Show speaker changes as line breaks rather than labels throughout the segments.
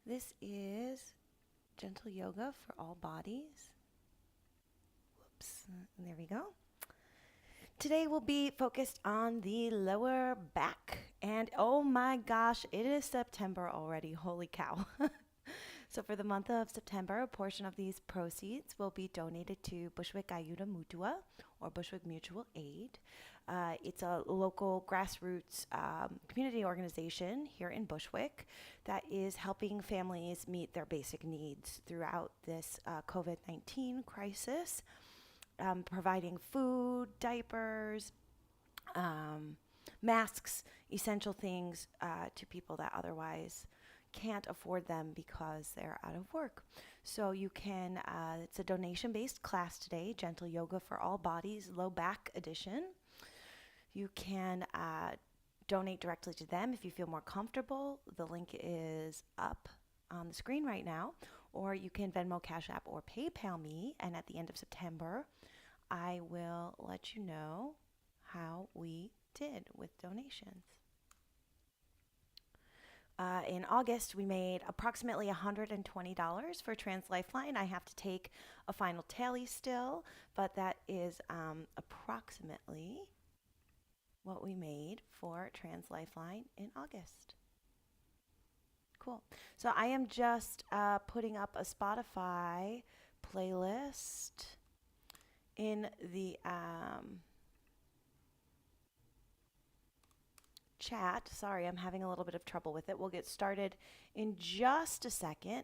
This is gentle yoga for all bodies. Whoops, there we go. Today we'll be focused on the lower back. And oh my gosh, it is September already. Holy cow. So for the month of September, a portion of these proceeds will be donated to Bushwick Ayuda Mutua or Bushwick Mutual Aid. It's a local grassroots community organization here in Bushwick that is helping families meet their basic needs throughout this COVID-19 crisis, providing food, diapers, masks, essential things to people that otherwise can't afford them because they're out of work. So you can, it's a donation-based class today, Gentle Yoga for All Bodies, Low Back Edition. You can donate directly to them if you feel more comfortable. The link is up on the screen right now, or you can Venmo, Cash App, or PayPal me, and at the end of September, I will let you know how we did with donations. In August, we made approximately $120 for Trans Lifeline. I have to take a final tally still, but that is approximately what we made for Trans Lifeline in August. Cool. So I am just putting up a Spotify playlist in the chat. Sorry, I'm having a little bit of trouble with it. We'll get started in just a second.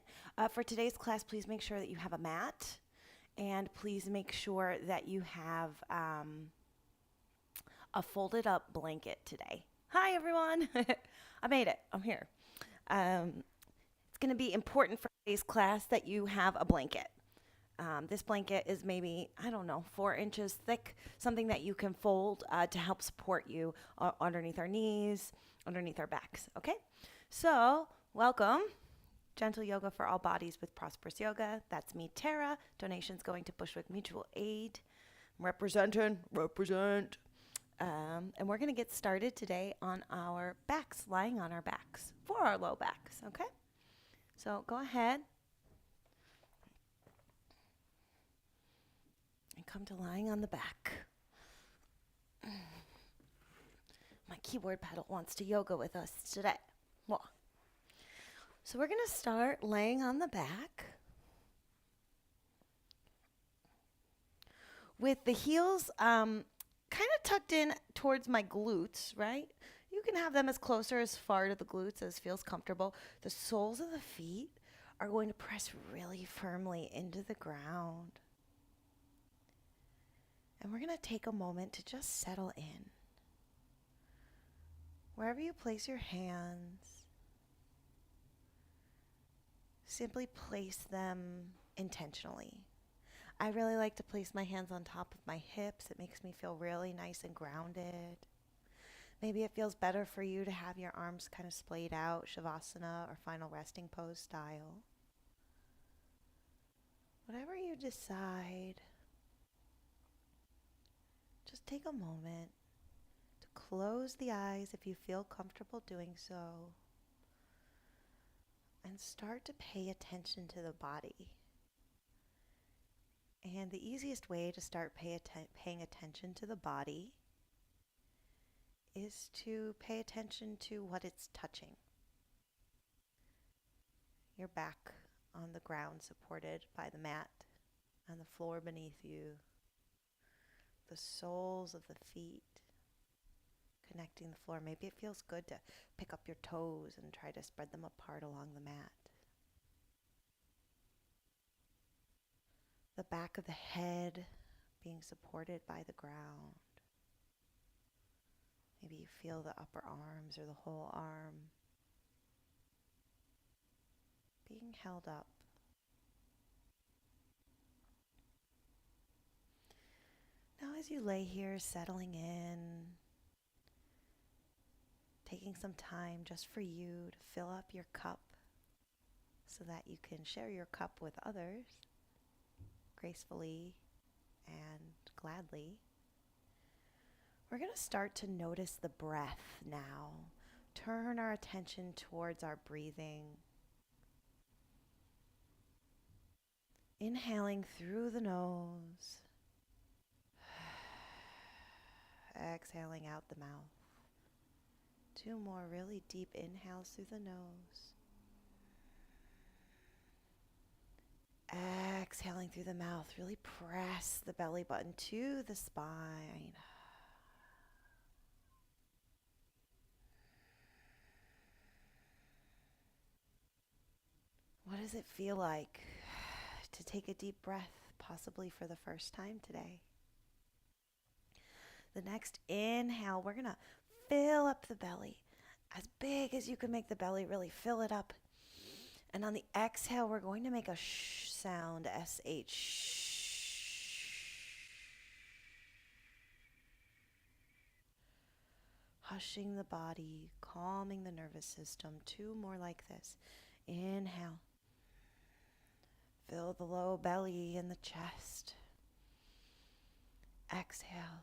For today's class, please make sure that you have a mat, and please make sure that you have a folded up blanket today. Hi, everyone. I made it. I'm here. It's going to be important for today's class that you have a blanket. This blanket is maybe, 4 inches thick, something that you can fold to help support you underneath our knees, underneath our backs, okay? So, welcome. Gentle Yoga for All Bodies with Prosperous Yoga. That's me, Tara. Donations going to Bushwick Mutual Aid. Represent. And we're going to get started today on our backs, lying on our backs for our low backs, okay? So, go ahead. And come to lying on the back. My keyboard pedal wants to yoga with us today. Well, so we're going to start laying on the back with the heels kind of tucked in towards my glutes, right? You can have them as closer as far to the glutes as feels comfortable. The soles of the feet are going to press really firmly into the ground. And we're going to take a moment to just settle in. Wherever you place your hands, simply place them intentionally. I really like to place my hands on top of my hips. It makes me feel really nice and grounded. Maybe it feels better for you to have your arms kind of splayed out, Shavasana or final resting pose style. Whatever you decide, just take a moment to close the eyes if you feel comfortable doing so, and start to pay attention to the body. And the easiest way to start paying attention to the body is to pay attention to what it's touching. Your back on the ground supported by the mat, and the floor beneath you, the soles of the feet connecting the floor. Maybe it feels good to pick up your toes and try to spread them apart along the mat. The back of the head being supported by the ground. Maybe you feel the upper arms or the whole arm being held up. Now as you lay here, settling in, taking some time just for you to fill up your cup so that you can share your cup with others gracefully and gladly. We're going to start to notice the breath now. Turn our attention towards our breathing. Inhaling through the nose. Exhaling out the mouth. 2 more really deep inhales through the nose. Exhaling through the mouth. Really press the belly button to the spine. What does it feel like to take a deep breath, possibly for the first time today? The next inhale, we're going to fill up the belly as big as you can make the belly, really fill it up. And on the exhale, we're going to make a sh sound, S-H. Hushing the body, calming the nervous system. 2 more like this. Inhale. Fill the low belly and the chest. Exhale.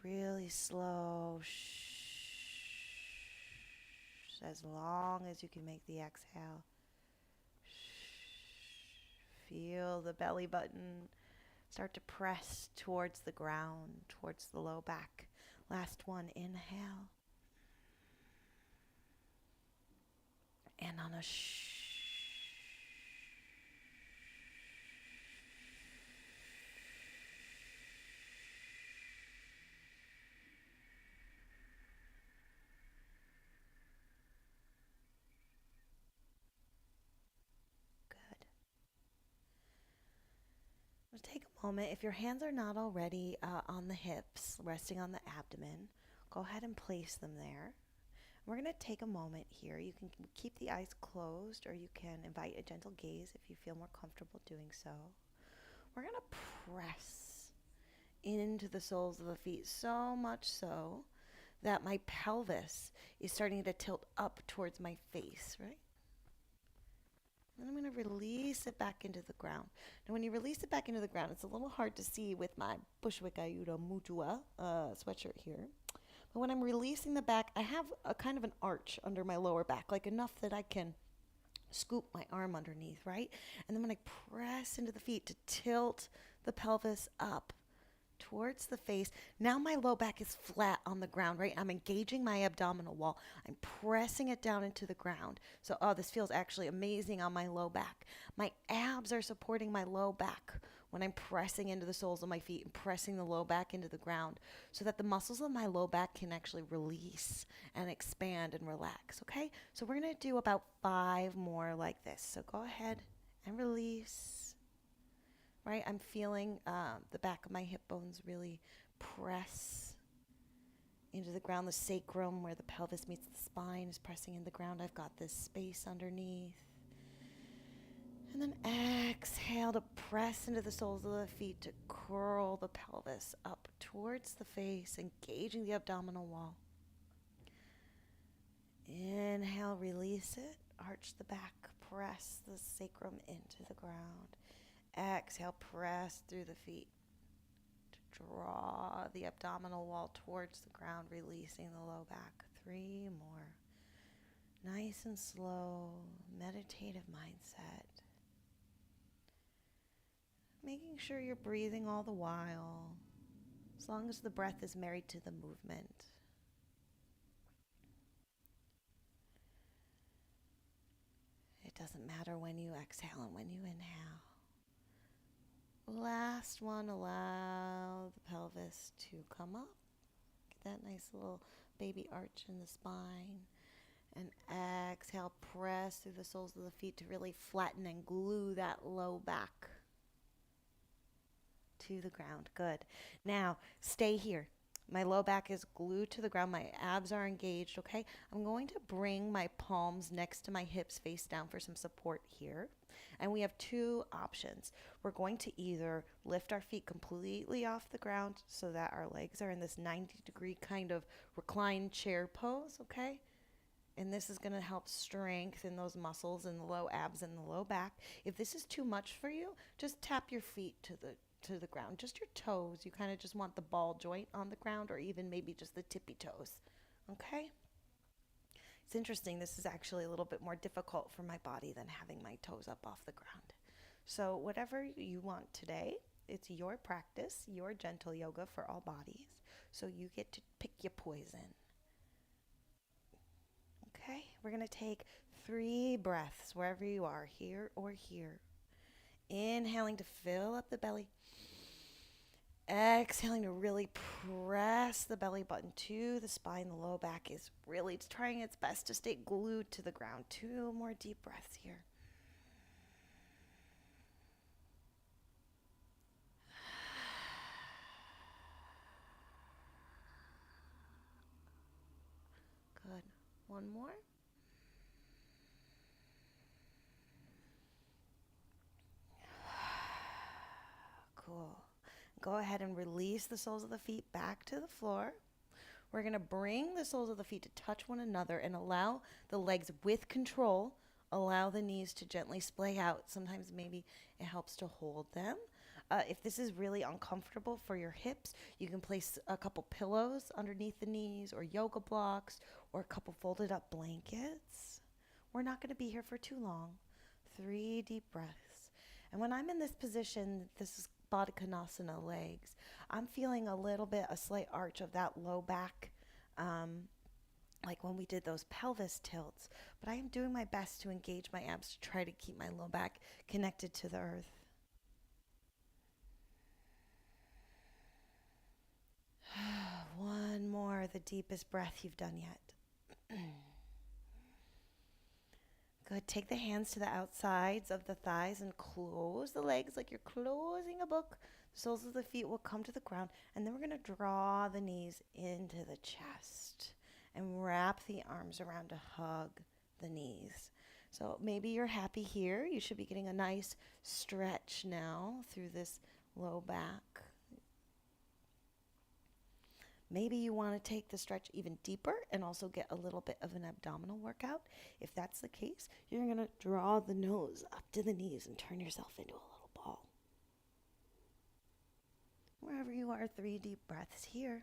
Really slow. As long as you can make the exhale. Feel the belly button start to press towards the ground, towards the low back. Last one, inhale. And on a shh. Take a moment. If your hands are not already on the hips, resting on the abdomen, go ahead and place them there. We're going to take a moment here. You can keep the eyes closed, or you can invite a gentle gaze if you feel more comfortable doing so. We're going to press into the soles of the feet, so much so that my pelvis is starting to tilt up towards my face, right? Then I'm going to release it back into the ground. Now, when you release it back into the ground, it's a little hard to see with my Bushwick Ayuda Mutua sweatshirt here. But when I'm releasing the back, I have a kind of an arch under my lower back, like enough that I can scoop my arm underneath, right? And then when I press into the feet to tilt the pelvis up towards the face, now my low back is flat on the ground, right? I'm engaging my abdominal wall. I'm pressing it down into the ground. So, this feels actually amazing on my low back. My abs are supporting my low back when I'm pressing into the soles of my feet and pressing the low back into the ground so that the muscles of my low back can actually release and expand and relax, okay? So we're going to do about 5 more like this. So go ahead and release. Right, I'm feeling the back of my hip bones really press into the ground. The sacrum, where the pelvis meets the spine, is pressing into the ground. I've got this space underneath. And then exhale to press into the soles of the feet to curl the pelvis up towards the face, engaging the abdominal wall. Inhale, release it. Arch the back, press the sacrum into the ground. Exhale, press through the feet to draw the abdominal wall towards the ground, releasing the low back. 3 more. Nice and slow, meditative mindset. Making sure you're breathing all the while, as long as the breath is married to the movement. It doesn't matter when you exhale and when you inhale. Last one, allow the pelvis to come up. Get that nice little baby arch in the spine. And exhale, press through the soles of the feet to really flatten and glue that low back to the ground. Good. Now, stay here. My low back is glued to the ground. My abs are engaged, okay? I'm going to bring my palms next to my hips face down for some support here. And we have 2 options. We're going to either lift our feet completely off the ground so that our legs are in this 90-degree kind of reclined chair pose, okay? And this is going to help strengthen those muscles in the low abs and the low back. If this is too much for you, just tap your feet to the ground. Just your toes. You kind of just want the ball joint on the ground, or even maybe just the tippy toes. Okay? Is interesting. This is actually a little bit more difficult for my body than having my toes up off the ground. So whatever you want today, it's your practice, your gentle yoga for all bodies. So you get to pick your poison. Okay, we're going to take 3 breaths wherever you are, here or here. Inhaling to fill up the belly. Exhaling to really press the belly button to the spine. The low back is really trying its best to stay glued to the ground. 2 more deep breaths here. Good. 1 more. Cool. Go ahead and release the soles of the feet back to the floor. We're going to bring the soles of the feet to touch one another and allow the legs with control. Allow the knees to gently splay out. Sometimes maybe it helps to hold them. If this is really uncomfortable for your hips, you can place a couple pillows underneath the knees or yoga blocks or a couple folded up blankets. We're not going to be here for too long. 3 deep breaths. And when I'm in this position, this is Baddha Konasana legs, I'm feeling a slight arch of that low back, like when we did those pelvis tilts. But I am doing my best to engage my abs to try to keep my low back connected to the earth. One more, the deepest breath you've done yet. Good. Take the hands to the outsides of the thighs and close the legs like you're closing a book. The soles of the feet will come to the ground, and then we're going to draw the knees into the chest and wrap the arms around to hug the knees. So maybe you're happy here. You should be getting a nice stretch now through this low back. Maybe you want to take the stretch even deeper and also get a little bit of an abdominal workout. If that's the case, you're going to draw the nose up to the knees and turn yourself into a little ball. Wherever you are, 3 deep breaths here.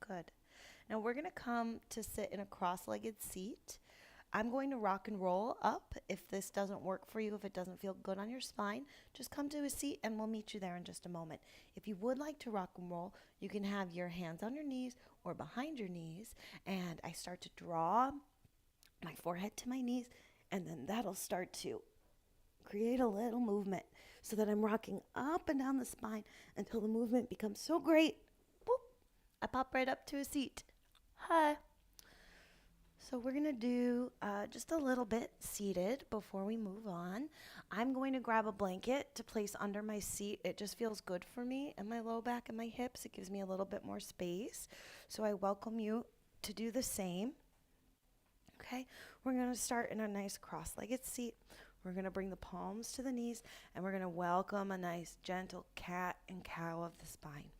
Good. Now we're going to come to sit in a cross-legged seat. I'm going to rock and roll up. If this doesn't work for you, if it doesn't feel good on your spine, just come to a seat and we'll meet you there in just a moment. If you would like to rock and roll, you can have your hands on your knees or behind your knees. And I start to draw my forehead to my knees, and then that'll start to create a little movement so that I'm rocking up and down the spine until the movement becomes so great. Boop, I pop right up to a seat. Hi. So we're going to do just a little bit seated before we move on. I'm going to grab a blanket to place under my seat. It just feels good for me and my low back and my hips. It gives me a little bit more space. So I welcome you to do the same. Okay, we're going to start in a nice cross-legged seat. We're going to bring the palms to the knees, and we're going to welcome a nice gentle cat and cow of the spine.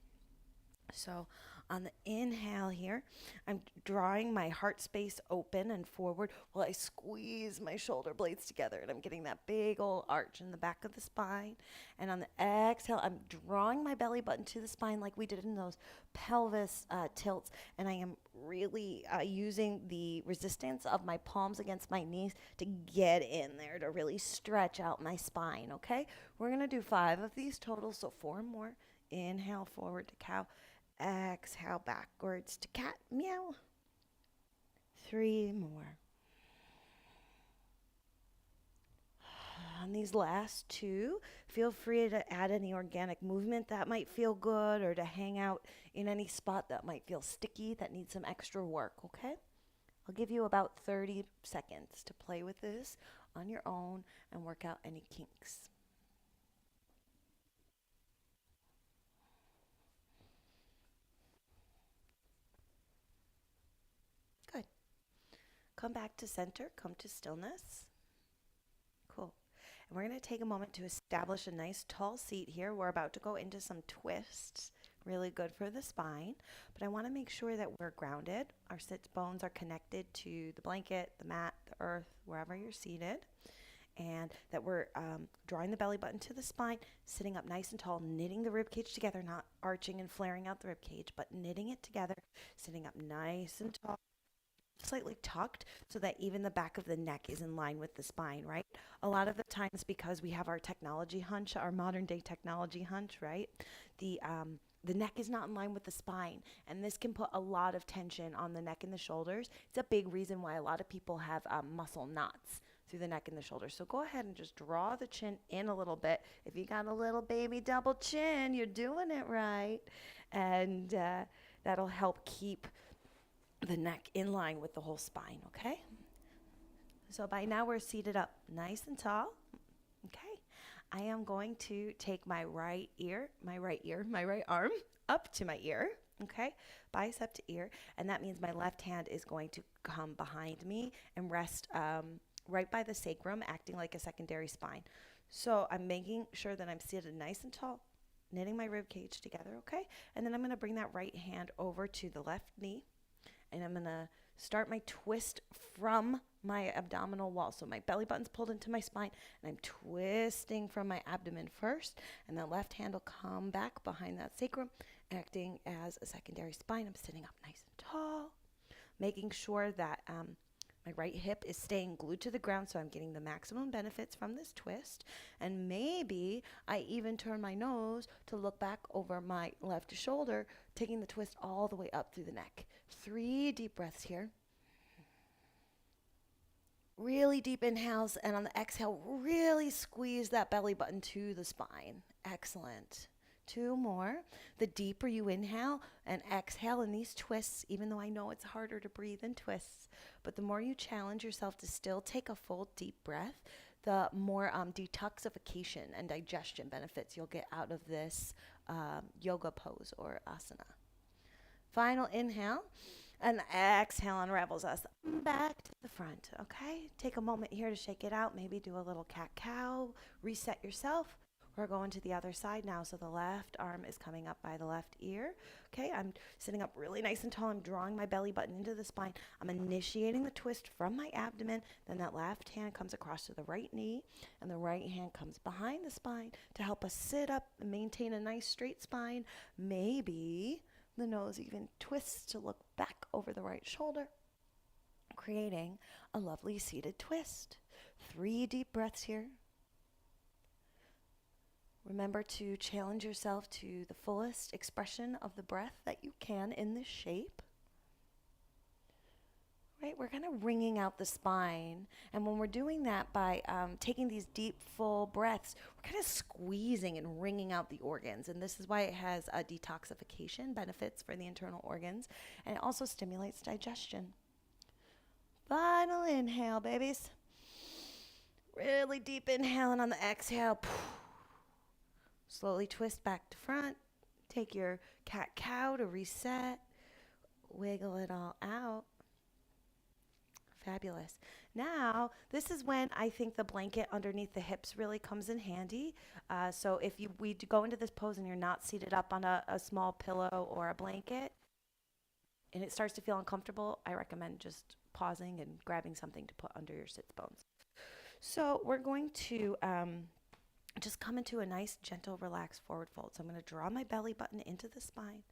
So on the inhale here, I'm drawing my heart space open and forward while I squeeze my shoulder blades together, and I'm getting that big old arch in the back of the spine. And on the exhale, I'm drawing my belly button to the spine like we did in those pelvis tilts, and I am really using the resistance of my palms against my knees to get in there, to really stretch out my spine, okay? We're going to do 5 of these total, so 4 more. Inhale, forward to cow. Exhale, backwards to cat, meow. 3 more. On these last 2, feel free to add any organic movement that might feel good, or to hang out in any spot that might feel sticky, that needs some extra work, okay? I'll give you about 30 seconds to play with this on your own and work out any kinks. Good. Come back to center, come to stillness. Cool. And we're going to take a moment to establish a nice tall seat here. We're about to go into some twists, really good for the spine. But I want to make sure that we're grounded. Our sits bones are connected to the blanket, the mat, the earth, wherever you're seated. And that we're drawing the belly button to the spine, sitting up nice and tall, knitting the rib cage together, not arching and flaring out the rib cage, but knitting it together, sitting up nice and tall, slightly tucked so that even the back of the neck is in line with the spine, right? A lot of the times, because we have our technology hunch, our modern day technology hunch, right? The neck is not in line with the spine, and this can put a lot of tension on the neck and the shoulders. It's a big reason why a lot of people have muscle knots through the neck and the shoulders. So go ahead and just draw the chin in a little bit. If you got a little baby double chin, you're doing it right. And that'll help keep the neck in line with the whole spine, okay? So by now we're seated up nice and tall, okay? I am going to take my right arm up to my ear, okay? Bicep to ear, and that means my left hand is going to come behind me and rest right by the sacrum, acting like a secondary spine. So I'm making sure that I'm seated nice and tall, knitting my rib cage together, okay? And then I'm going to bring that right hand over to the left knee, and I'm going to start my twist from my abdominal wall. So my belly button's pulled into my spine, and I'm twisting from my abdomen first, and the left hand will come back behind that sacrum, acting as a secondary spine. I'm sitting up nice and tall, making sure that my right hip is staying glued to the ground, so I'm getting the maximum benefits from this twist. And maybe I even turn my nose to look back over my left shoulder, taking the twist all the way up through the neck. 3 deep breaths here. Really deep inhales, and on the exhale, really squeeze that belly button to the spine. Excellent. 2 more. The deeper you inhale and exhale in these twists, even though I know it's harder to breathe in twists, but the more you challenge yourself to still take a full deep breath, the more detoxification and digestion benefits you'll get out of this yoga pose or asana. Final inhale, and exhale unravels us back to the front, okay? Take a moment here to shake it out. Maybe do a little cat-cow, reset yourself. We're going to the other side now, so the left arm is coming up by the left ear. Okay, I'm sitting up really nice and tall. I'm drawing my belly button into the spine. I'm initiating the twist from my abdomen. Then that left hand comes across to the right knee, and the right hand comes behind the spine to help us sit up and maintain a nice straight spine. Maybe the nose even twists to look back over the right shoulder, creating a lovely seated twist. 3 deep breaths here. Remember to challenge yourself to the fullest expression of the breath that you can in this shape. Right, we're kind of wringing out the spine. And when we're doing that by taking these deep, full breaths, we're kind of squeezing and wringing out the organs. And this is why it has detoxification benefits for the internal organs. And it also stimulates digestion. Final inhale, babies. Really deep inhale, and on the exhale, slowly twist back to front. Take your cat-cow to reset. Wiggle it all out. Fabulous. Now, this is when I think the blanket underneath the hips really comes in handy. So if we go into this pose and you're not seated up on a small pillow or a blanket, and it starts to feel uncomfortable, I recommend just pausing and grabbing something to put under your sits bones. So we're going to just come into a nice, gentle, relaxed forward fold. So I'm going to draw my belly button into the spine,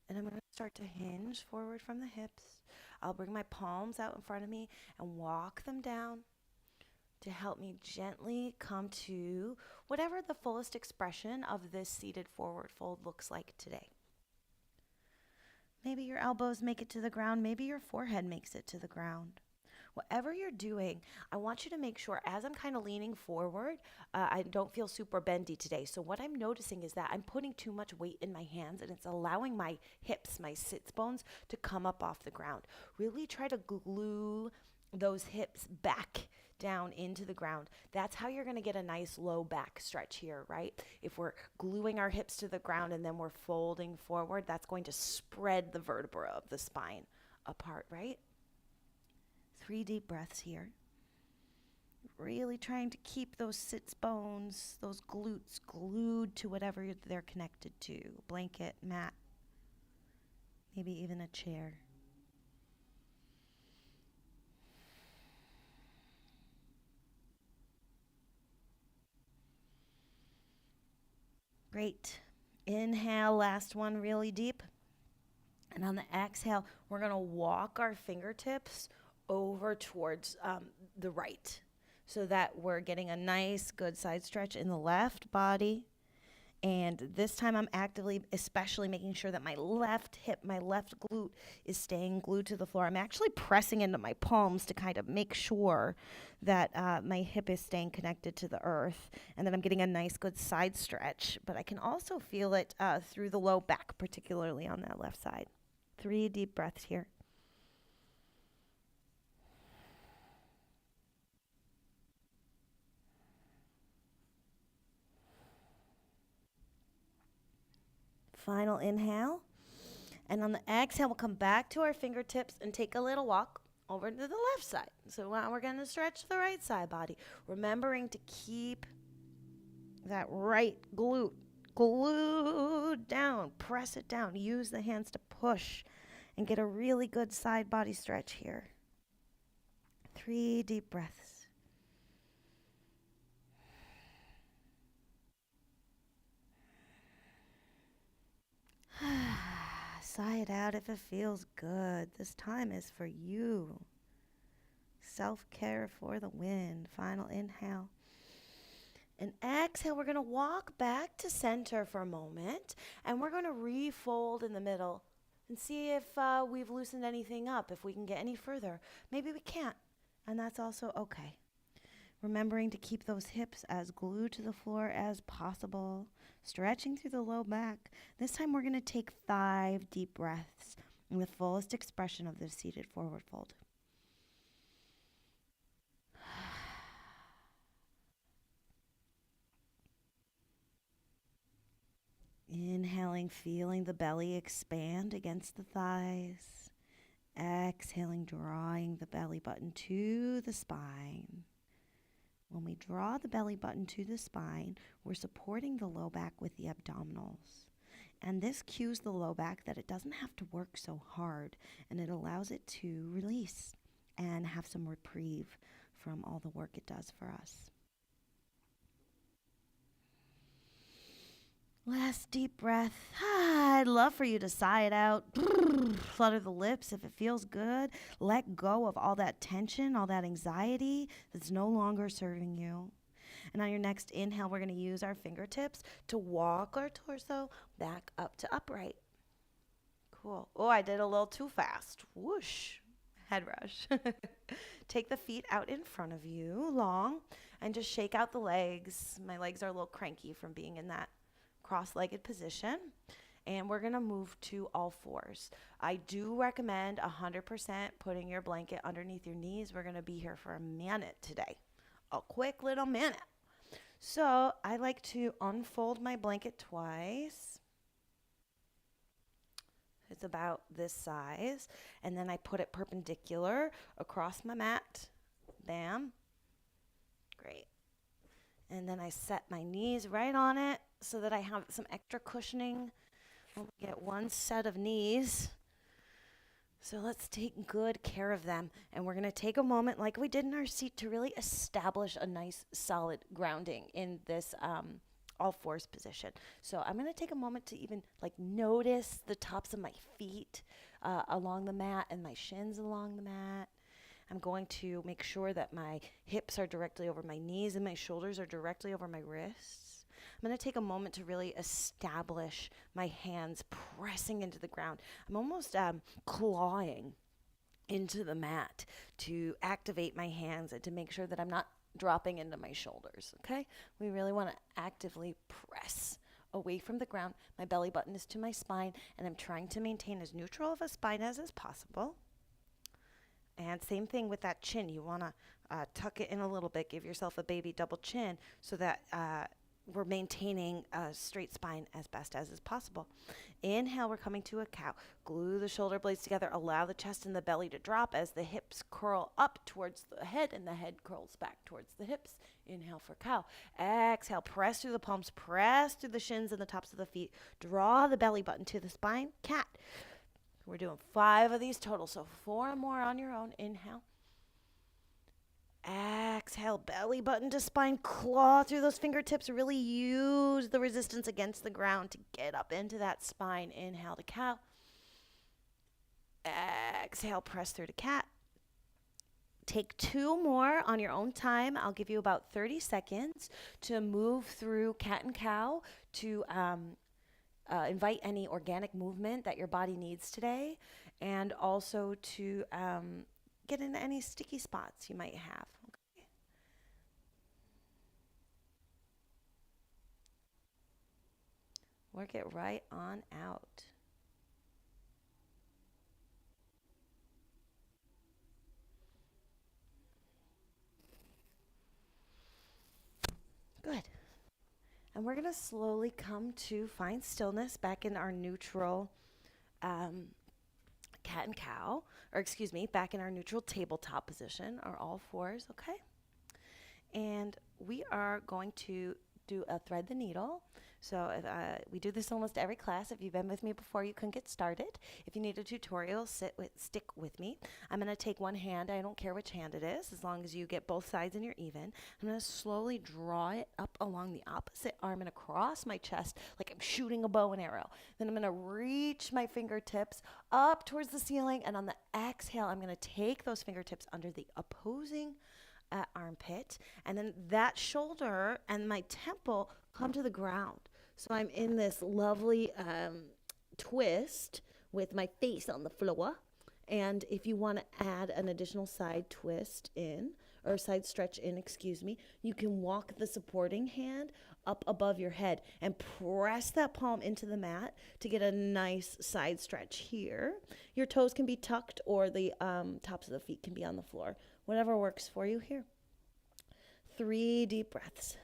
and I'm going to start to hinge forward from the hips. I'll bring my palms out in front of me and walk them down to help me gently come to whatever the fullest expression of this seated forward fold looks like today. Maybe your elbows make it to the ground. Maybe your forehead makes it to the ground. Whatever you're doing, I want you to make sure as I'm kind of leaning forward, I don't feel super bendy today. So what I'm noticing is that I'm putting too much weight in my hands, and it's allowing my hips, my sits bones, to come up off the ground. Really try to glue those hips back down into the ground. That's how you're going to get a nice low back stretch here, right? If we're gluing our hips to the ground and then we're folding forward, that's going to spread the vertebra of the spine apart, right? 3 deep breaths here. Really trying to keep those sits bones, those glutes glued to whatever they're connected to. Blanket, mat, maybe even a chair. Great. Inhale, last one really deep. And on the exhale, we're going to walk our fingertips over towards the right so that we're getting a nice, good side stretch in the left body. And this time I'm actively, especially making sure that my left hip, my left glute is staying glued to the floor. I'm actually pressing into my palms to kind of make sure that my hip is staying connected to the earth and that I'm getting a nice, good side stretch. But I can also feel it through the low back, particularly on that left side. 3 deep breaths here. Final inhale. And on the exhale, we'll come back to our fingertips and take a little walk over to the left side. So now we're going to stretch the right side body, remembering to keep that right glute glued down. Press it down. Use the hands to push and get a really good side body stretch here. 3 deep breaths. Sigh it out if it feels good. This time is for you. Self-care for the win. Final inhale. And exhale, we're going to walk back to center for a moment. And we're going to refold in the middle and see if we've loosened anything up, if we can get any further. Maybe we can't. And that's also okay. Remembering to keep those hips as glued to the floor as possible. Stretching through the low back. This time we're going to take 5 deep breaths in the fullest expression of the seated forward fold. Inhaling, feeling the belly expand against the thighs. Exhaling, drawing the belly button to the spine. When we draw the belly button to the spine, we're supporting the low back with the abdominals. And this cues the low back that it doesn't have to work so hard, and it allows it to release and have some reprieve from all the work it does for us. Last deep breath. I'd love for you to sigh it out. Flutter the lips if it feels good. Let go of all that tension, all that anxiety that's no longer serving you. And on your next inhale, we're going to use our fingertips to walk our torso back up to upright. Cool. Oh, I did a little too fast. Whoosh. Head rush. Take the feet out in front of you, long, and just shake out the legs. My legs are a little cranky from being in that cross-legged position, and we're going to move to all fours. I do recommend 100% putting your blanket underneath your knees. We're going to be here for a minute today, a quick little minute. So I like to unfold my blanket twice. It's about this size, and then I put it perpendicular across my mat. Bam. Great. And then I set my knees right on it so that I have some extra cushioning. I'll get one set of knees. So let's take good care of them. And we're going to take a moment like we did in our seat to really establish a nice solid grounding in this all fours position. So I'm going to take a moment to even notice the tops of my feet along the mat and my shins along the mat. I'm going to make sure that my hips are directly over my knees and my shoulders are directly over my wrists. I'm going to take a moment to really establish my hands pressing into the ground. I'm almost clawing into the mat to activate my hands and to make sure that I'm not dropping into my shoulders, okay? We really want to actively press away from the ground. My belly button is to my spine, and I'm trying to maintain as neutral of a spine as is possible. And same thing with that chin. You want to tuck it in a little bit. Give yourself a baby double chin so that we're maintaining a straight spine as best as is possible. Inhale, we're coming to a cow. Glue the shoulder blades together. Allow the chest and the belly to drop as the hips curl up towards the head and the head curls back towards the hips. Inhale for cow. Exhale, press through the palms, press through the shins and the tops of the feet. Draw the belly button to the spine. Cat. We're doing 5 of these total, so 4 more on your own. Inhale. exhale, belly button to spine, claw through those fingertips. Really use the resistance against the ground to get up into that spine. Inhale to cow. Exhale, press through to cat. Take 2 more on your own time. I'll give you about 30 seconds to move through cat and cow to invite any organic movement that your body needs today, and also to get into any sticky spots you might have. Okay. Work it right on out. Good. And we're going to slowly come to find stillness back in our neutral cat and cow, or excuse me, back in our neutral tabletop position, or all fours, okay? And we are going to do a thread the needle. So we do this almost every class. If you've been with me before, you can get started. If you need a tutorial, stick with me. I'm going to take one hand. I don't care which hand it is, as long as you get both sides and you're even. I'm going to slowly draw it up along the opposite arm and across my chest like I'm shooting a bow and arrow. Then I'm going to reach my fingertips up towards the ceiling, and on the exhale, I'm going to take those fingertips under the opposing armpit, and then that shoulder and my temple come to the ground. So I'm in this lovely twist with my face on the floor. And if you want to add an additional side twist in, or side stretch in, excuse me, you can walk the supporting hand up above your head and press that palm into the mat to get a nice side stretch here. Your toes can be tucked, or the tops of the feet can be on the floor. Whatever works for you here. 3 deep breaths.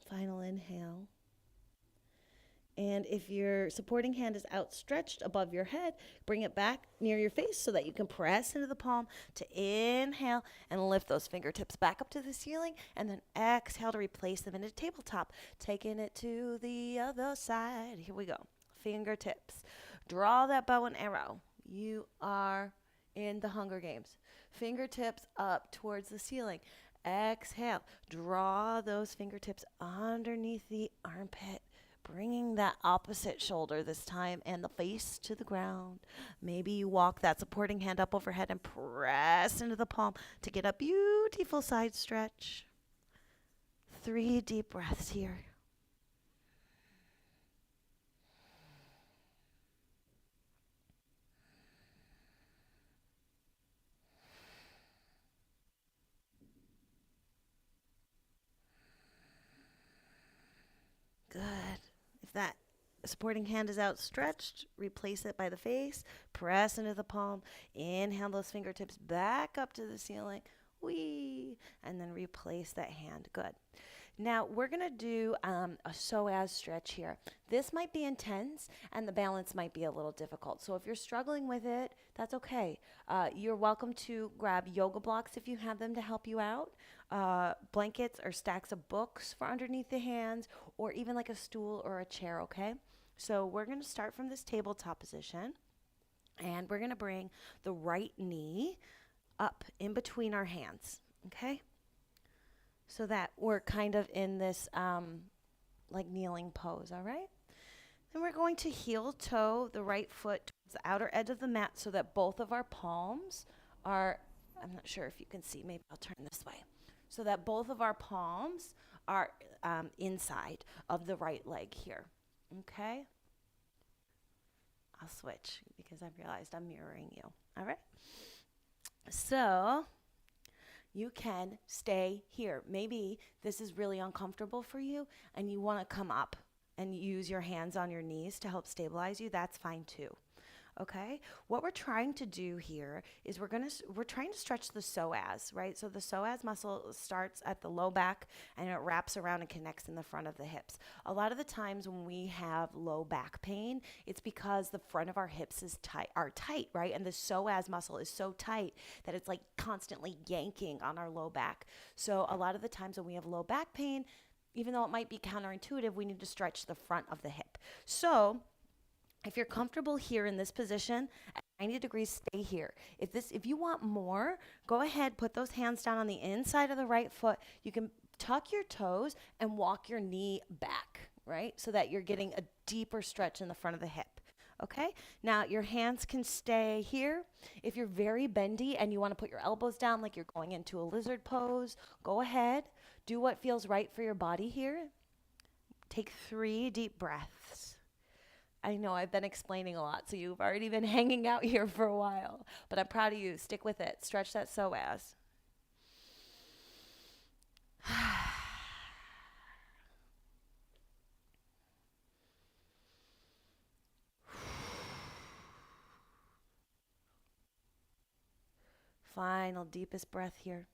Final inhale. And if your supporting hand is outstretched above your head, bring it back near your face so that you can press into the palm to inhale and lift those fingertips back up to the ceiling, and then exhale to replace them into tabletop, taking it to the other side. Here we go. Fingertips. Draw that bow and arrow. You are in the Hunger Games. Fingertips up towards the ceiling. Exhale. Draw those fingertips underneath the armpit, bringing that opposite shoulder this time and the face to the ground. Maybe you walk that supporting hand up overhead and press into the palm to get a beautiful side stretch. 3 deep breaths here. Good. If that supporting hand is outstretched, replace it by the face, press into the palm, inhale those fingertips back up to the ceiling, whee, and then replace that hand. Good. Now we're going to do a psoas stretch here. This might be intense and the balance might be a little difficult. So if you're struggling with it, that's okay. You're welcome to grab yoga blocks if you have them to help you out. Blankets or stacks of books for underneath the hands, or even like a stool or a chair, okay? So we're going to start from this tabletop position, and we're going to bring the right knee up in between our hands, okay? So that we're kind of in this like kneeling pose, all right? Then we're going to heel toe the right foot towards the outer edge of the mat so that both of our palms are, I'm not sure if you can see, maybe I'll turn this way, so that both of our palms are inside of the right leg here, okay? I'll switch because I've realized I'm mirroring you, all right? So you can stay here. Maybe this is really uncomfortable for you and you want to come up and use your hands on your knees to help stabilize you. That's fine too. Okay, what we're trying to do here is we're trying to stretch the psoas, right? So the psoas muscle starts at the low back and it wraps around and connects in the front of the hips. A lot of the times when we have low back pain, it's because the front of our hips are tight, right? And the psoas muscle is so tight that it's like constantly yanking on our low back. So a lot of the times when we have low back pain, even though it might be counterintuitive, we need to stretch the front of the hip. So If you're comfortable here in this position at 90 degrees, stay here. If you want more, go ahead, put those hands down on the inside of the right foot. You can tuck your toes and walk your knee back, right? So that you're getting a deeper stretch in the front of the hip. Okay, now your hands can stay here. If you're very bendy and you want to put your elbows down like you're going into a lizard pose, go ahead. Do what feels right for your body here. Take 3 deep breaths. I know I've been explaining a lot, so you've already been hanging out here for a while, but I'm proud of you. Stick with it. Stretch that psoas. Final deepest breath here.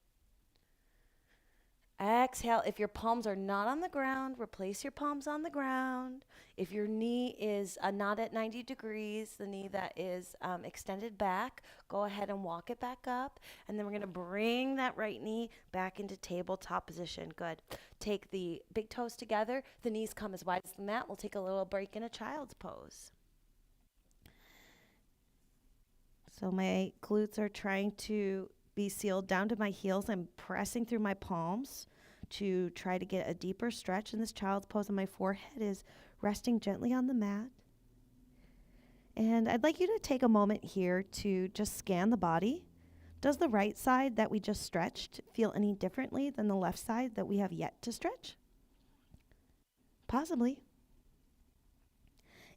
Exhale. If your palms are not on the ground, replace your palms on the ground. If your knee is not at 90 degrees, the knee that is extended back, go ahead and walk it back up. And then we're going to bring that right knee back into tabletop position. Good. Take the big toes together. The knees come as wide as the mat. We'll take a little break in a child's pose. So my glutes are trying to be sealed down to my heels. I'm pressing through my palms to try to get a deeper stretch in this child's pose, and my forehead is resting gently on the mat. And I'd like you to take a moment here to just scan the body. Does the right side that we just stretched feel any differently than the left side that we have yet to stretch? Possibly.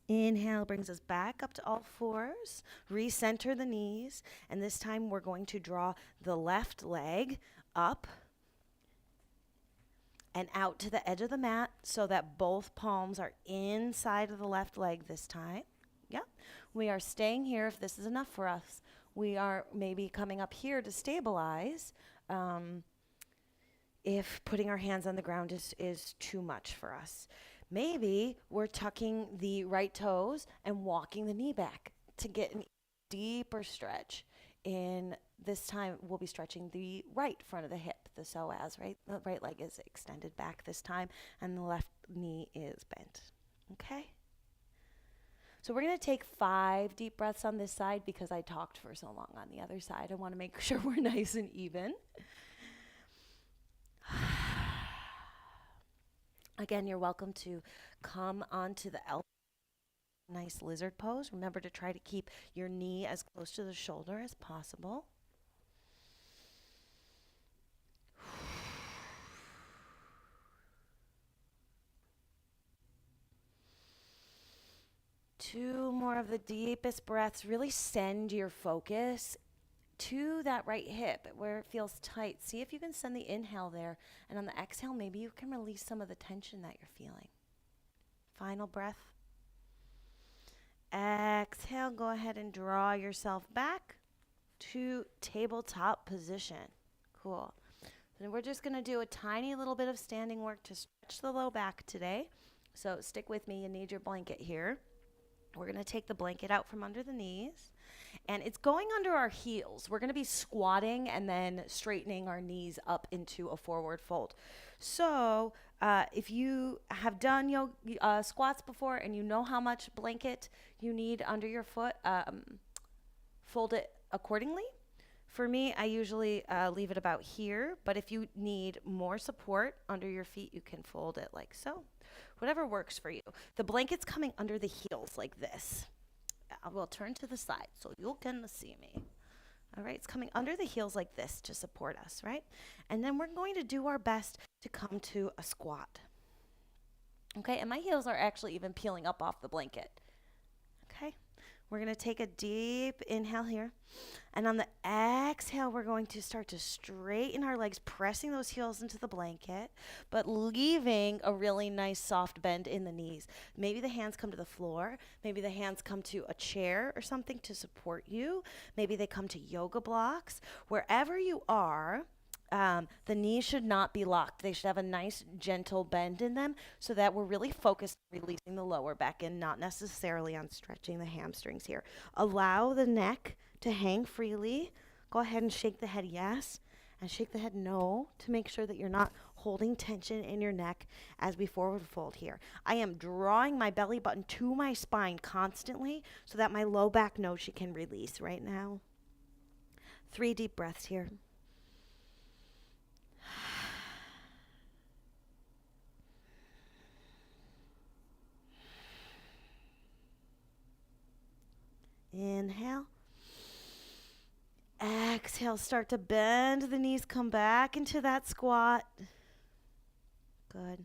Inhale brings us back up to all fours. Recenter the knees. And this time we're going to draw the left leg up and out to the edge of the mat so that both palms are inside of the left leg this time. Yeah. We are staying here if this is enough for us. We are maybe coming up here to stabilize if putting our hands on the ground is too much for us. Maybe we're tucking the right toes and walking the knee back to get a deeper stretch. In this time, we'll be stretching the right front of the hip, the psoas, right? The right leg is extended back this time, and the left knee is bent. Okay? So we're going to take 5 deep breaths on this side because I talked for so long on the other side. I want to make sure we're nice and even. Again, you're welcome to come onto the elbow. Nice lizard pose. Remember to try to keep your knee as close to the shoulder as possible. Two more of the deepest breaths. Really send your focus to that right hip where it feels tight. See if you can send the inhale there. And on the exhale, maybe you can release some of the tension that you're feeling. Final breath. Exhale, go ahead and draw yourself back to tabletop position. Cool. Then we're just going to do a tiny little bit of standing work to stretch the low back today. So stick with me. You need your blanket here. We're going to take the blanket out from under the knees. And it's going under our heels. We're going to be squatting and then straightening our knees up into a forward fold. So if you have done squats before and you know how much blanket you need under your foot, fold it accordingly. For me, I usually leave it about here. But if you need more support under your feet, you can fold it like so. Whatever works for you. The blanket's coming under the heels like this. I will turn to the side so you can see me. All right, it's coming under the heels like this to support us, right? And then we're going to do our best to come to a squat. Okay, and my heels are actually even peeling up off the blanket. Okay, we're going to take a deep inhale here. And on the exhale, we're going to start to straighten our legs, pressing those heels into the blanket, but leaving a really nice soft bend in the knees. Maybe the hands come to the floor. Maybe the hands come to a chair or something to support you. Maybe they come to yoga blocks. Wherever you are, the knees should not be locked. They should have a nice, gentle bend in them so that we're really focused on releasing the lower back and not necessarily on stretching the hamstrings here. Allow the neck to hang freely. Go ahead and shake the head yes and shake the head no to make sure that you're not holding tension in your neck as we forward fold here. I am drawing my belly button to my spine constantly so that my low back knows she can release right now. 3 deep breaths here. Inhale. Exhale, start to bend the knees, come back into that squat. Good.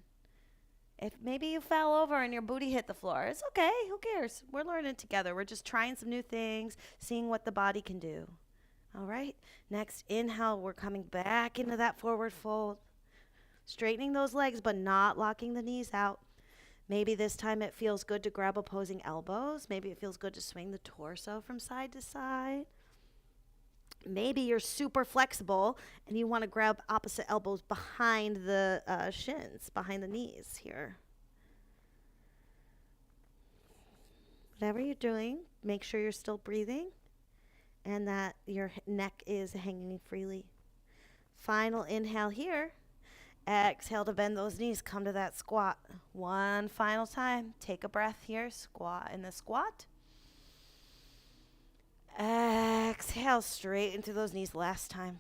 If maybe you fell over and your booty hit the floor, it's okay. Who cares? We're learning together. We're just trying some new things, seeing what the body can do. All right. Next, inhale. We're coming back into that forward fold. Straightening those legs, but not locking the knees out. Maybe this time it feels good to grab opposing elbows. Maybe it feels good to swing the torso from side to side. Maybe you're super flexible and you want to grab opposite elbows behind the shins, behind the knees here. Whatever you're doing, make sure you're still breathing and that your neck is hanging freely. Final inhale here. Exhale to bend those knees. Come to that squat. One final time. Take a breath here. Squat in the squat. Exhale, straighten through those knees last time.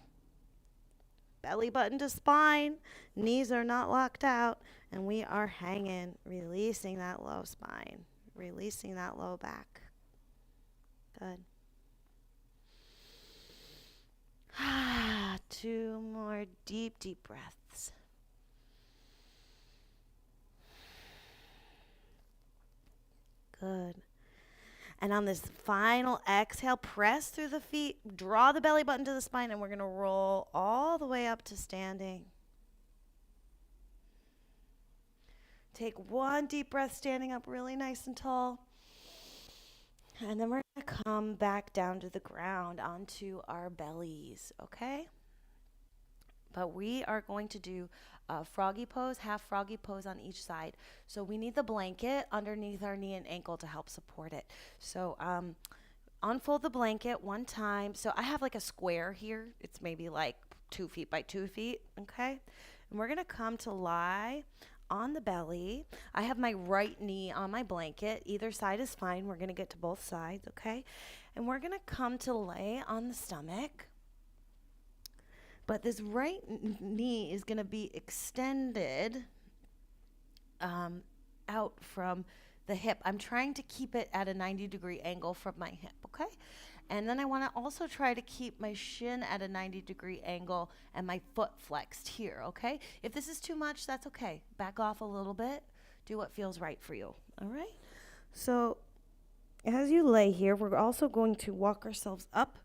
Belly button to spine. Knees are not locked out. And we are hanging, releasing that low spine, releasing that low back. Good. 2 more deep, deep breaths. Good. And on this final exhale, press through the feet, draw the belly button to the spine, and we're going to roll all the way up to standing. Take 1 deep breath, standing up really nice and tall. And then we're going to come back down to the ground onto our bellies, okay? But we are going to do a froggy pose, half froggy pose on each side. So we need the blanket underneath our knee and ankle to help support it. So unfold the blanket 1 time. So I have like a square here. It's maybe like 2 feet by 2 feet, okay? And we're going to come to lie on the belly. I have my right knee on my blanket. Either side is fine. We're going to get to both sides, okay? And we're going to come to lay on the stomach. But this right knee is going to be extended out from the hip. I'm trying to keep it at a 90-degree angle from my hip, okay? And then I want to also try to keep my shin at a 90-degree angle and my foot flexed here, okay? If this is too much, that's okay. Back off a little bit. Do what feels right for you, all right? So as you lay here, we're also going to walk ourselves up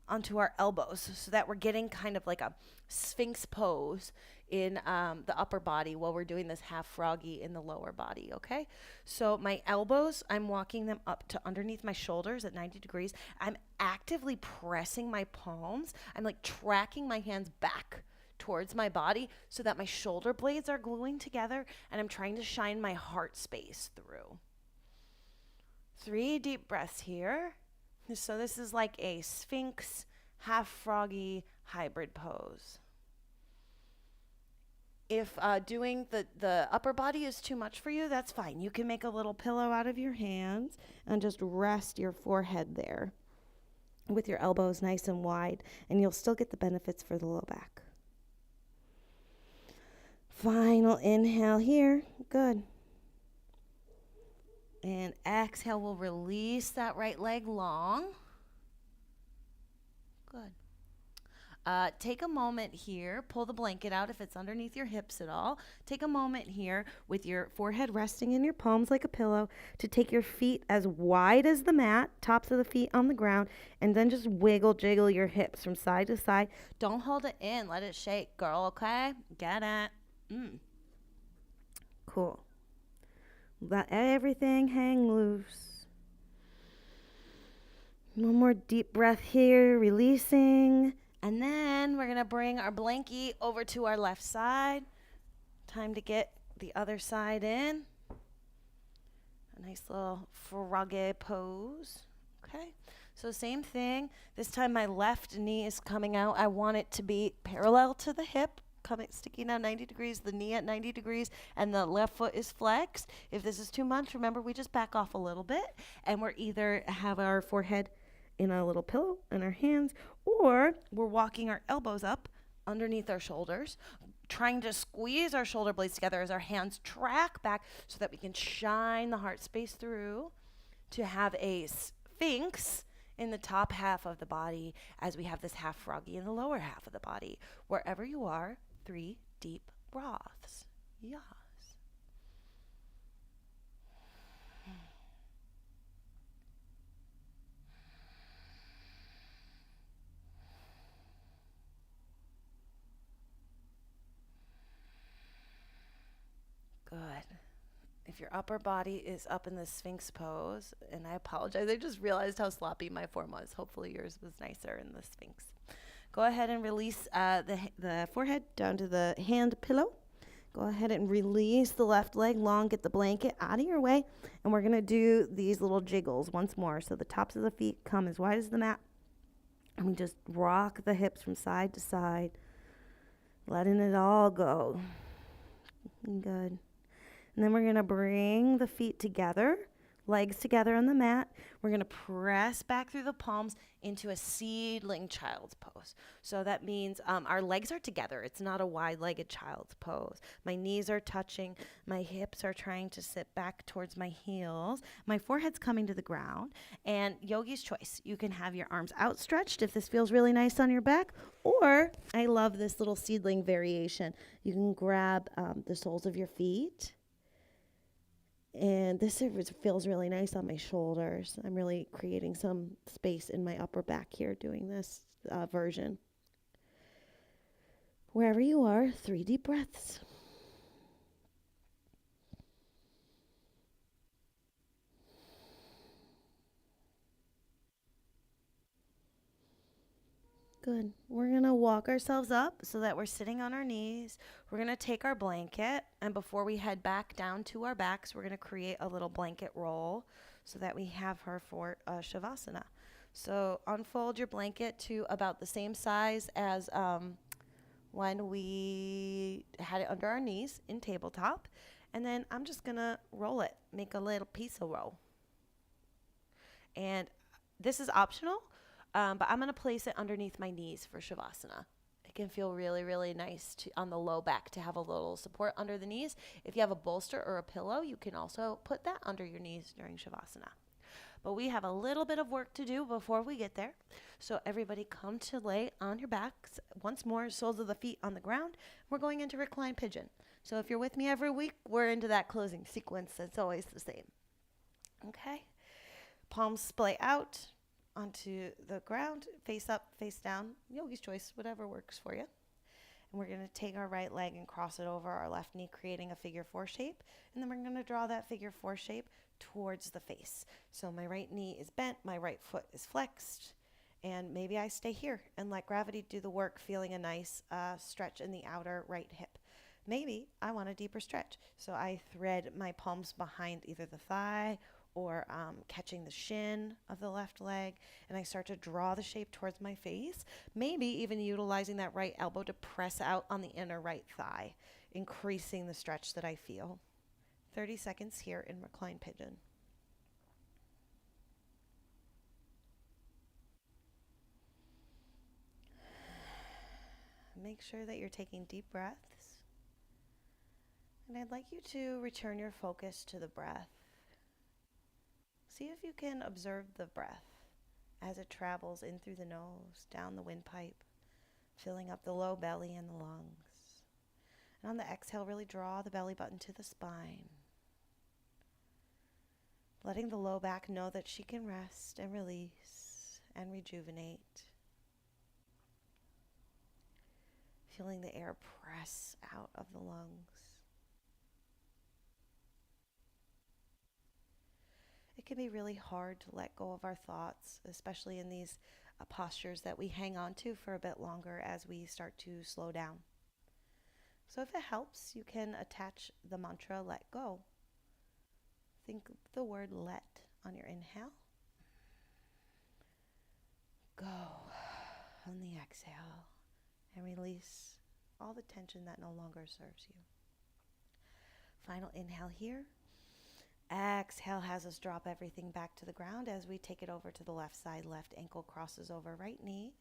onto our elbows so that we're getting kind of like a sphinx pose in the upper body while we're doing this half froggy in the lower body, okay? So my elbows, I'm walking them up to underneath my shoulders at 90 degrees. I'm actively pressing my palms. I'm like tracking my hands back towards my body so that my shoulder blades are gluing together, and I'm trying to shine my heart space through. 3 deep breaths here. So this is like a sphinx, half froggy hybrid pose. If doing the upper body is too much for you, that's fine. You can make a little pillow out of your hands and just rest your forehead there with your elbows nice and wide, and you'll still get the benefits for the low back. Final inhale here. Good. And exhale, we'll release that right leg long. Good. Take a moment here. Pull the blanket out if it's underneath your hips at all. Take a moment here with your forehead resting in your palms like a pillow to take your feet as wide as the mat, tops of the feet on the ground, and then just wiggle, jiggle your hips from side to side. Don't hold it in. Let it shake, girl, okay? Get it? Cool. Let everything hang loose. 1 more deep breath here, releasing. And then we're going to bring our blankie over to our left side. Time to get the other side in. A nice little froggy pose. Okay. So same thing. This time my left knee is coming out. I want it to be parallel to the hip. sticking out 90 degrees, the knee at 90 degrees, and the left foot is flexed. If this is too much, remember we just back off a little bit, and we're either have our forehead in a little pillow in our hands, or we're walking our elbows up underneath our shoulders, trying to squeeze our shoulder blades together as our hands track back so that we can shine the heart space through to have a sphinx in the top half of the body as we have this half froggy in the lower half of the body. Wherever you are, 3 deep breaths. Yes. Good. If your upper body is up in the Sphinx pose, and I apologize, I just realized how sloppy my form was. Hopefully yours was nicer in the Sphinx. Go ahead and release the forehead down to the hand pillow. Go ahead and release the left leg long, get the blanket out of your way, and we're going to do these little jiggles once more. So the tops of the feet come as wide as the mat, and we just rock the hips from side to side, letting it all go. Good. And then we're going to bring the feet together, legs together on the mat. We're going to press back through the palms into a seedling child's pose. So that means our legs are together. It's not a wide-legged child's pose. My knees are touching. My hips are trying to sit back towards my heels. My forehead's coming to the ground. And yogi's choice. You can have your arms outstretched if this feels really nice on your back. Or I love this little seedling variation. You can grab the soles of your feet. And this feels really nice on my shoulders. I'm really creating some space in my upper back here doing this version. Wherever you are, 3 deep breaths. Good. We're going to walk ourselves up so that we're sitting on our knees. We're going to take our blanket, and before we head back down to our backs, we're going to create a little blanket roll so that we have her for Shavasana. So unfold your blanket to about the same size as when we had it under our knees in tabletop. And then I'm just going to roll it, make a little piece of roll. And this is optional. But I'm going to place it underneath my knees for Shavasana. It can feel really, really nice on the low back to have a little support under the knees. If you have a bolster or a pillow, you can also put that under your knees during Shavasana. But we have a little bit of work to do before we get there. So everybody come to lay on your backs. Once more, soles of the feet on the ground. We're going into reclined pigeon. So if you're with me every week, we're into that closing sequence. It's always the same. Okay? Palms splay out onto the ground, face up, face down, yogi's choice, whatever works for you. And we're going to take our right leg and cross it over our left knee, creating a figure 4 shape. And then we're going to draw that figure 4 shape towards the face. So my right knee is bent, my right foot is flexed, and maybe I stay here and let gravity do the work, feeling a nice stretch in the outer right hip. Maybe I want a deeper stretch, so I thread my palms behind either the thigh or catching the shin of the left leg, and I start to draw the shape towards my face, maybe even utilizing that right elbow to press out on the inner right thigh, increasing the stretch that I feel. 30 seconds here in reclined pigeon. Make sure that you're taking deep breaths, and I'd like you to return your focus to the breath. See if you can observe the breath as it travels in through the nose, down the windpipe, filling up the low belly and the lungs. And on the exhale, really draw the belly button to the spine, letting the low back know that she can rest and release and rejuvenate. Feeling the air press out of the lungs. It can be really hard to let go of our thoughts, especially in these postures that we hang on to for a bit longer as we start to slow down. So if it helps, you can attach the mantra, let go. Think the word let on your inhale. Go on the exhale, and release all the tension that no longer serves you. Final inhale here. Exhale has us drop everything back to the ground as we take it over to the left side. Left ankle crosses over right knee.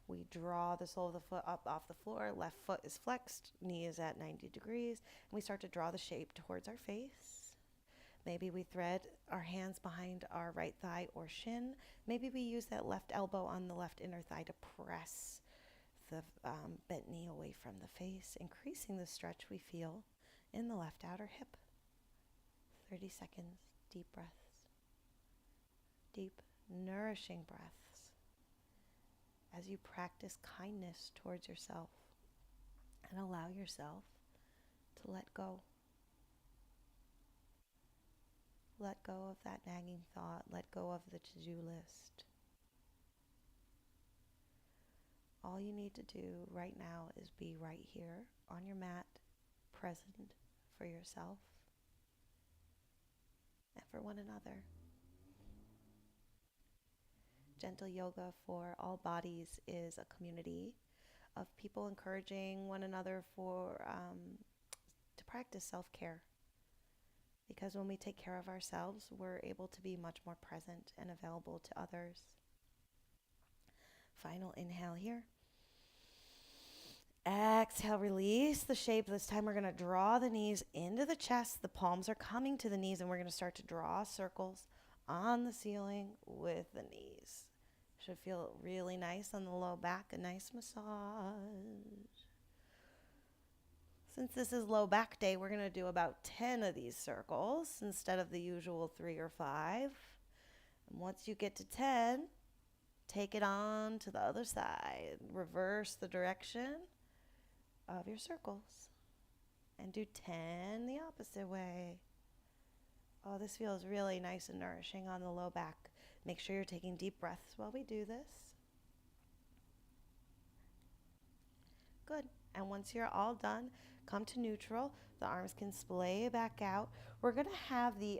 We draw the sole of the foot up off the floor. Left foot is flexed. Knee is at 90 degrees. And we start to draw the shape towards our face. Maybe we thread our hands behind our right thigh or shin. Maybe we use that left elbow on the left inner thigh to press the bent knee away from the face, increasing the stretch we feel in the left outer hip. 30 seconds, deep breaths. Deep, nourishing breaths as you practice kindness towards yourself and allow yourself to let go. Let go of that nagging thought. Let go of the to-do list. All you need to do right now is be right here on your mat, present for yourself and for one another. Gentle Yoga for All Bodies is a community of people encouraging one another to practice self-care. Because when we take care of ourselves, we're able to be much more present and available to others. Final inhale here. Exhale, release the shape. This time we're going to draw the knees into the chest. The palms are coming to the knees, and we're going to start to draw circles on the ceiling with the knees. Should feel really nice on the low back, a nice massage. Since this is low back day, we're going to do about 10 of these circles instead of the usual 3 or 5. And once you get to 10, take it on to the other side. Reverse the direction of your circles and do 10 the opposite way. Oh, this feels really nice and nourishing on the low back. Make sure you're taking deep breaths while we do this. Good. And once you're all done, come to neutral. The arms can splay back out. We're going to have the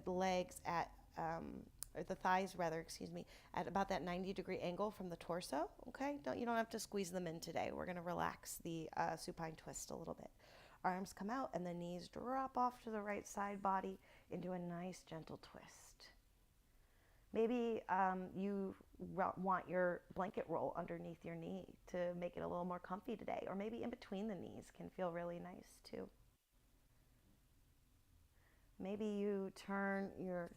legs at, or the thighs rather, at about that 90-degree angle from the torso, okay? You don't have to squeeze them in today. We're going to relax the supine twist a little bit. Arms come out and the knees drop off to the right side body into a nice gentle twist. Maybe you want your blanket roll underneath your knee to make it a little more comfy today, or maybe in between the knees can feel really nice too. Maybe you turn your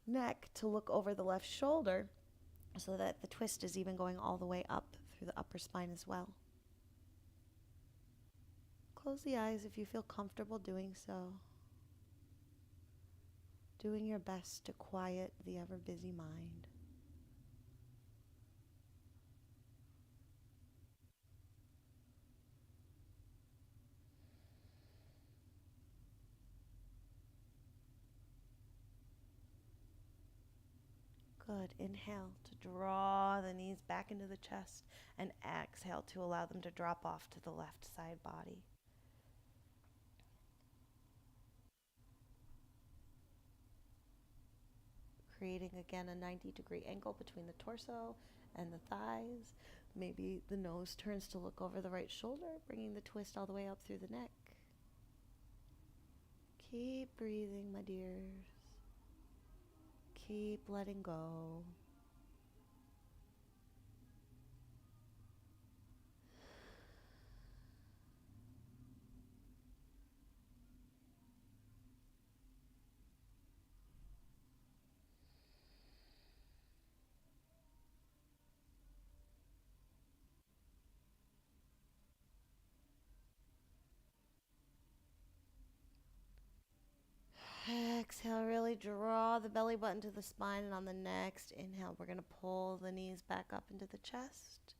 neck to look over the left shoulder so that the twist is even going all the way up through the upper spine as well. Close the eyes if you feel comfortable doing so. Doing your best to quiet the ever-busy mind. Good. Inhale to draw the knees back into the chest and exhale to allow them to drop off to the left side body. Creating again a 90-degree angle between the torso and the thighs. Maybe the nose turns to look over the right shoulder, bringing the twist all the way up through the neck. Keep breathing, my dears. Keep letting go. Exhale, really draw the belly button to the spine, and on the next inhale, we're going to pull the knees back up into the chest.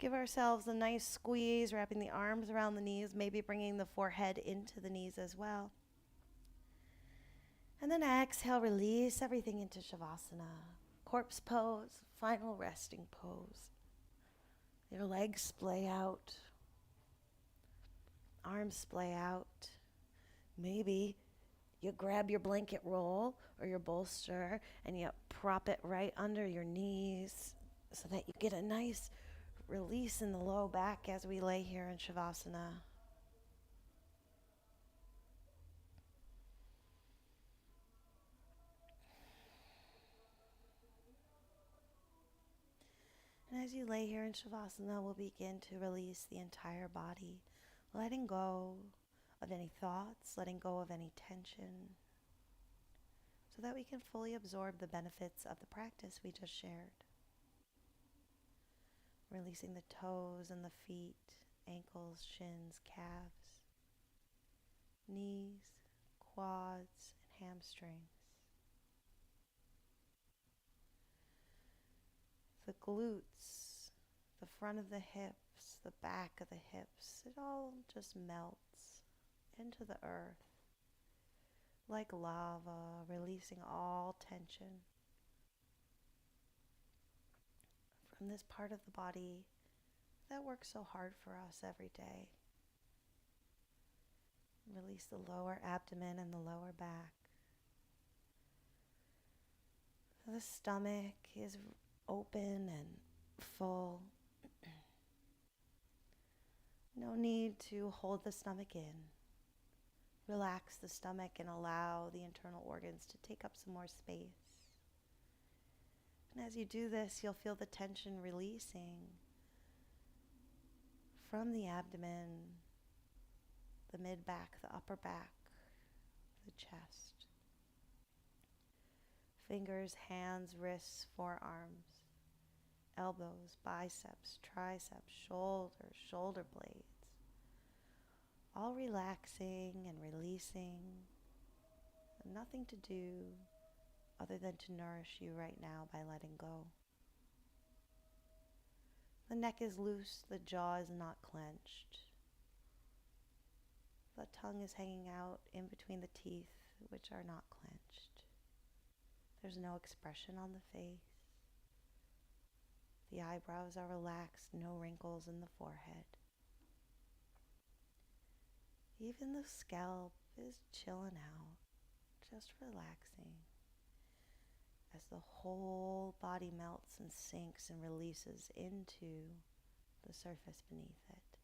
Give ourselves a nice squeeze, wrapping the arms around the knees, maybe bringing the forehead into the knees as well. And then exhale, release everything into Shavasana. Corpse pose, final resting pose. Your legs splay out. Arms splay out. Maybe you grab your blanket roll or your bolster and you prop it right under your knees so that you get a nice release in the low back as we lay here in Shavasana. And as you lay here in Shavasana, we'll begin to release the entire body, letting go of any thoughts, letting go of any tension, so that we can fully absorb the benefits of the practice we just shared. Releasing the toes and the feet, ankles, shins, calves, knees, quads, and hamstrings. The glutes, the front of the hips, the back of the hips, it all just melts into the earth like lava, releasing all tension from this part of the body that works so hard for us every day. Release the lower abdomen and the lower back. The stomach is open and full. No need to hold the stomach in. Relax the stomach and allow the internal organs to take up some more space. And as you do this, you'll feel the tension releasing from the abdomen, the mid-back, the upper back, the chest. Fingers, hands, wrists, forearms, elbows, biceps, triceps, shoulders, shoulder blades. All relaxing and releasing. Nothing to do other than to nourish you right now by letting go. The neck is loose, the jaw is not clenched. The tongue is hanging out in between the teeth, which are not clenched. There's no expression on the face. The eyebrows are relaxed, no wrinkles in the forehead. Even the scalp is chilling out, just relaxing, as the whole body melts and sinks and releases into the surface beneath it.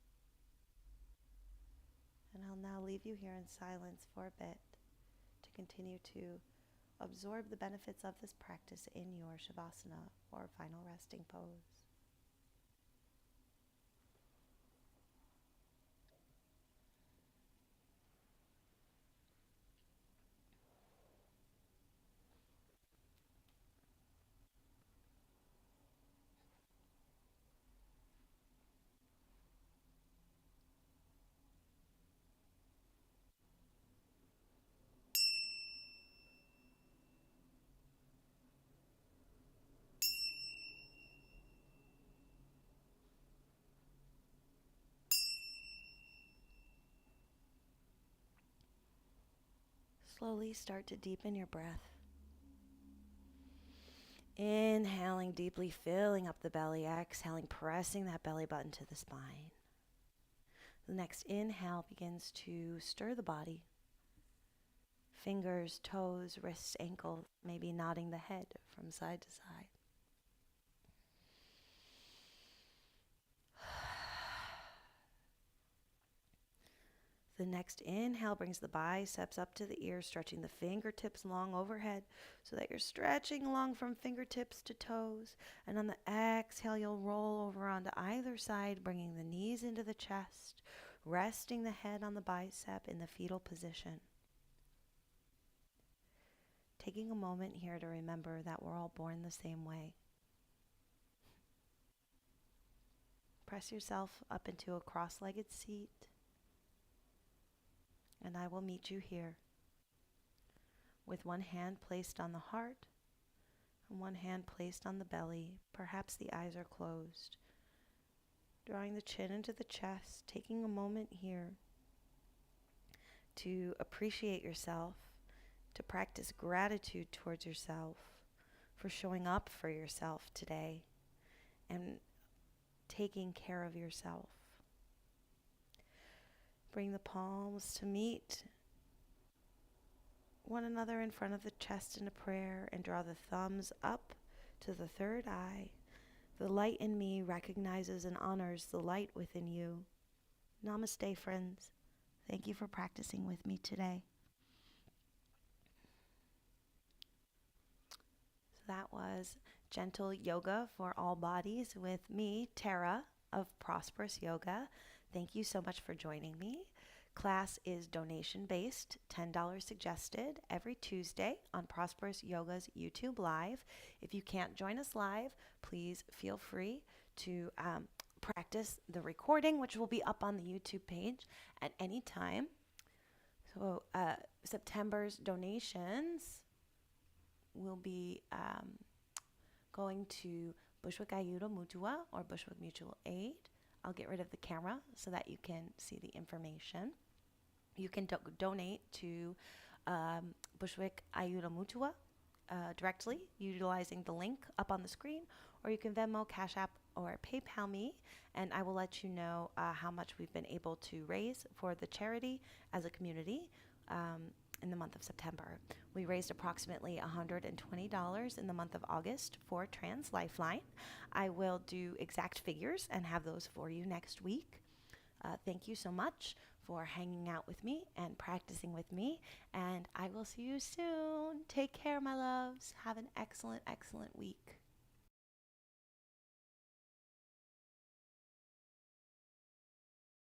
And I'll now leave you here in silence for a bit to continue to absorb the benefits of this practice in your Shavasana or final resting pose. Slowly start to deepen your breath. Inhaling deeply, filling up the belly. Exhaling, pressing that belly button to the spine. The next inhale begins to stir the body. Fingers, toes, wrists, ankles, maybe nodding the head from side to side. The next inhale brings the biceps up to the ears, stretching the fingertips long overhead so that you're stretching along from fingertips to toes. And on the exhale, you'll roll over onto either side, bringing the knees into the chest, resting the head on the bicep in the fetal position. Taking a moment here to remember that we're all born the same way. Press yourself up into a cross-legged seat. And I will meet you here with one hand placed on the heart and one hand placed on the belly. Perhaps the eyes are closed. Drawing the chin into the chest, taking a moment here to appreciate yourself, to practice gratitude towards yourself for showing up for yourself today and taking care of yourself. Bring the palms to meet one another in front of the chest in a prayer, and draw the thumbs up to the third eye, The light in me recognizes and honors the light within you. Namaste, friends. Thank you for practicing with me today. So that was Gentle Yoga for All Bodies with me, Tara of Prosperous Yoga. Thank you so much for joining me. Class is donation-based, $10 suggested every Tuesday on Prosperous Yoga's YouTube Live. If you can't join us live, please feel free to practice the recording, which will be up on the YouTube page at any time. So September's donations will be going to Bushwick Ayuda Mutua or Bushwick Mutual Aid. I'll get rid of the camera so that you can see the information. You can donate to Bushwick Ayuda Mutua directly utilizing the link up on the screen, or you can Venmo, Cash App, or PayPal me, and I will let you know how much we've been able to raise for the charity as a community in the month of September. We raised approximately $120 in the month of August for Trans Lifeline. I will do exact figures and have those for you next week. Thank you so much for hanging out with me and practicing with me, and I will see you soon. Take care, my loves. Have an excellent, excellent week.